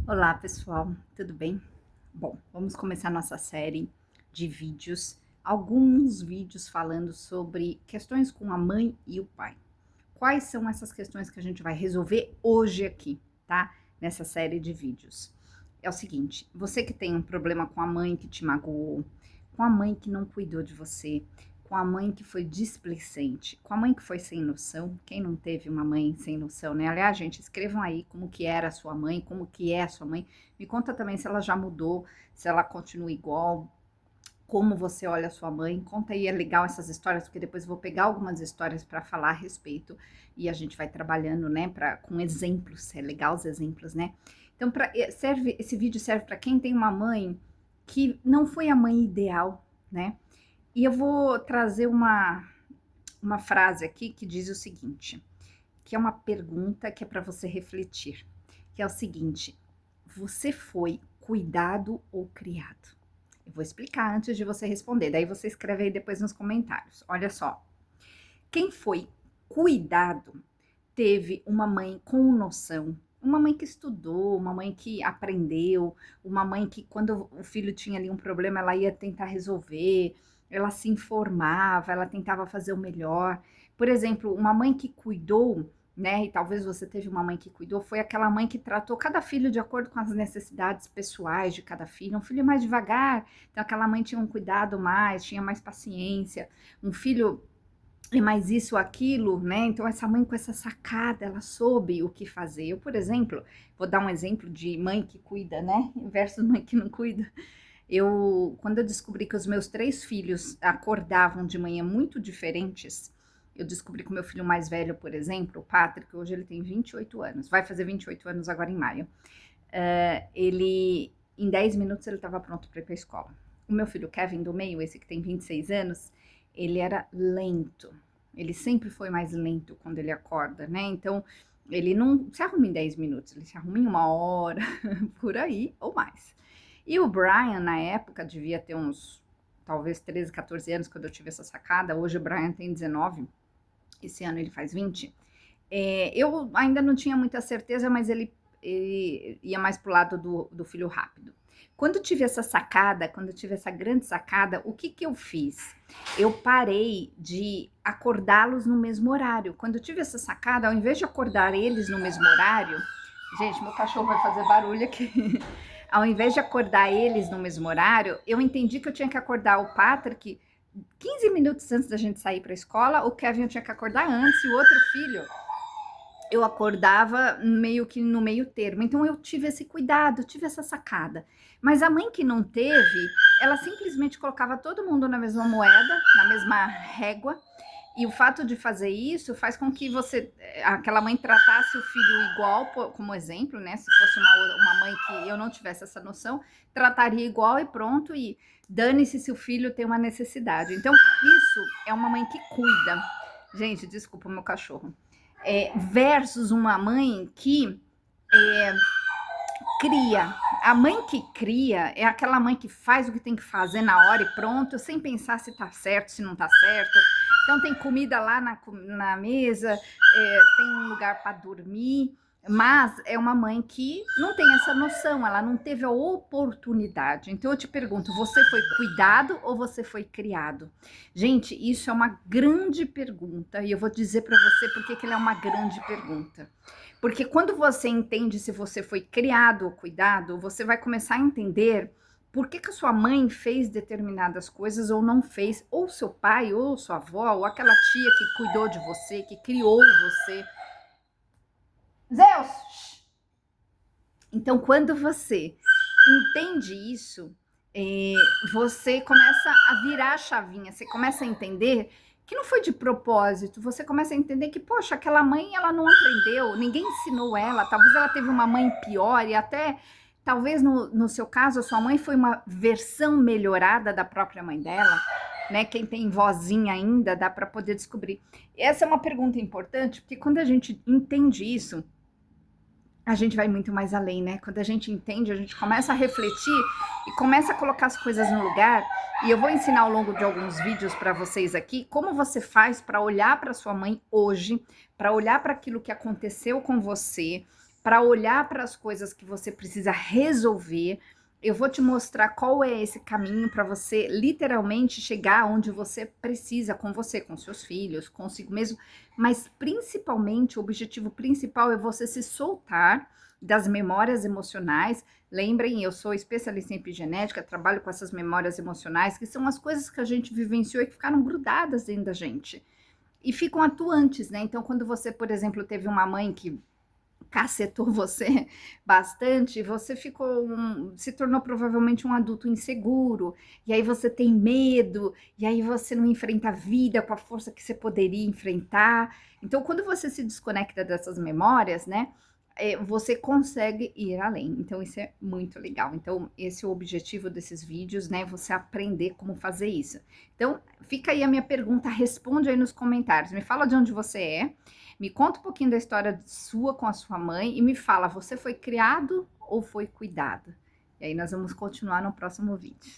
Olá pessoal, tudo bem? Bom, vamos começar nossa série de vídeos, alguns vídeos falando sobre questões com a mãe e o pai. Quais são essas questões que a gente vai resolver hoje aqui, tá? Nessa série de vídeos. É o seguinte, você que tem um problema com a mãe que te magoou, com a mãe que não cuidou de você, com a mãe que foi displicente, com a mãe que foi sem noção. Quem não teve uma mãe sem noção, né? Aliás, gente, escrevam aí como que era a sua mãe, como que é a sua mãe. Me conta também se ela já mudou, se ela continua igual, como você olha a sua mãe. Conta aí, é legal essas histórias, porque depois eu vou pegar algumas histórias para falar a respeito e a gente vai trabalhando, né, com exemplos. É legal os exemplos, né? Então, esse vídeo serve para quem tem uma mãe que não foi a mãe ideal, né? E eu vou trazer uma frase aqui que diz o seguinte, que é uma pergunta que é para você refletir, que é o seguinte: você foi cuidado ou criado? Eu vou explicar antes de você responder, daí você escreve aí depois nos comentários. Olha só, quem foi cuidado teve uma mãe com noção, uma mãe que estudou, uma mãe que aprendeu, uma mãe que quando o filho tinha ali um problema, ela ia tentar resolver, ela se informava, ela tentava fazer o melhor. Por exemplo, uma mãe que cuidou, né, e talvez você teve uma mãe que cuidou, foi aquela mãe que tratou cada filho de acordo com as necessidades pessoais de cada filho. Um filho mais devagar, então aquela mãe tinha um cuidado mais, tinha mais paciência. Um filho é mais isso, aquilo, né? Então, essa mãe com essa sacada, ela soube o que fazer. Eu, por exemplo, vou dar um exemplo de mãe que cuida, né? Versus mãe que não cuida. Quando eu descobri que os meus 3 filhos acordavam de manhã muito diferentes, eu descobri que o meu filho mais velho, por exemplo, o Patrick, hoje ele tem 28 anos, vai fazer 28 anos agora em maio. Em 10 minutos, ele estava pronto para ir para a escola. O meu filho Kevin, do meio, esse que tem 26 anos, ele era lento. Ele sempre foi mais lento quando ele acorda, né? Então, ele não se arruma em 10 minutos, ele se arruma em 1 hora, por aí, ou mais. E o Brian, na época, devia ter uns, talvez 13, 14 anos, quando eu tive essa sacada. Hoje o Brian tem 19, esse ano ele faz 20. Eu ainda não tinha muita certeza, mas ele ia mais pro lado do filho rápido. Quando tive essa sacada, quando tive essa grande sacada, o que que eu fiz? Eu parei de acordá-los no mesmo horário. Quando eu tive essa sacada, ao invés de acordar eles no mesmo horário, gente, meu cachorro vai fazer barulho aqui. Ao invés de acordar eles no mesmo horário, eu entendi que eu tinha que acordar o Patrick 15 minutos antes da gente sair para a escola. O Kevin eu tinha que acordar antes e o outro filho eu acordava meio que no meio termo. Então eu tive esse cuidado, tive essa sacada. Mas a mãe que não teve, ela simplesmente colocava todo mundo na mesma moeda, na mesma régua. E o fato de fazer isso faz com que aquela mãe tratasse o filho igual, como exemplo, né? Se fosse uma mãe que eu não tivesse essa noção, trataria igual e pronto, e dane-se se o filho tem uma necessidade. Então, isso é uma mãe que cuida. Gente, desculpa o meu cachorro. Versus uma mãe que cria. A mãe que cria é aquela mãe que faz o que tem que fazer na hora e pronto, sem pensar se tá certo, se não tá certo. Então tem comida lá na mesa, tem um lugar para dormir, mas é uma mãe que não tem essa noção, ela não teve a oportunidade. Então eu te pergunto, você foi cuidado ou você foi criado? Gente, isso é uma grande pergunta e eu vou dizer para você por que ela é uma grande pergunta. Porque quando você entende se você foi criado ou cuidado, você vai começar a entender por que a sua mãe fez determinadas coisas ou não fez, ou seu pai, ou sua avó, ou aquela tia que cuidou de você, que criou você. Zeus! Então, quando você entende isso, você começa a virar a chavinha, você começa a entender que não foi de propósito, você começa a entender que, poxa, aquela mãe, ela não aprendeu, ninguém ensinou ela, talvez ela teve uma mãe pior e até, talvez no seu caso, a sua mãe foi uma versão melhorada da própria mãe dela, né? Quem tem vozinha ainda, dá para poder descobrir. Essa é uma pergunta importante, porque quando a gente entende isso, a gente vai muito mais além, né? Quando a gente entende, a gente começa a refletir e começa a colocar as coisas no lugar. E eu vou ensinar ao longo de alguns vídeos para vocês aqui como você faz para olhar para sua mãe hoje, para olhar para aquilo que aconteceu com você, para olhar para as coisas que você precisa resolver. Eu vou te mostrar qual é esse caminho para você literalmente chegar onde você precisa, com você, com seus filhos, consigo mesmo, mas principalmente o objetivo principal é você se soltar das memórias emocionais. Lembrem, eu sou especialista em epigenética, trabalho com essas memórias emocionais, que são as coisas que a gente vivenciou e que ficaram grudadas dentro da gente e ficam atuantes, né? Então, quando você, por exemplo, teve uma mãe que cacetou você bastante, você se tornou provavelmente um adulto inseguro, e aí você tem medo, e aí você não enfrenta a vida com a força que você poderia enfrentar. Então, quando você se desconecta dessas memórias, né, você consegue ir além. Então, isso é muito legal. Então, esse é o objetivo desses vídeos, né? Você aprender como fazer isso. Então, fica aí a minha pergunta, responde aí nos comentários. Me fala de onde você é, me conta um pouquinho da história sua com a sua mãe e me fala, você foi criado ou foi cuidado? E aí nós vamos continuar no próximo vídeo.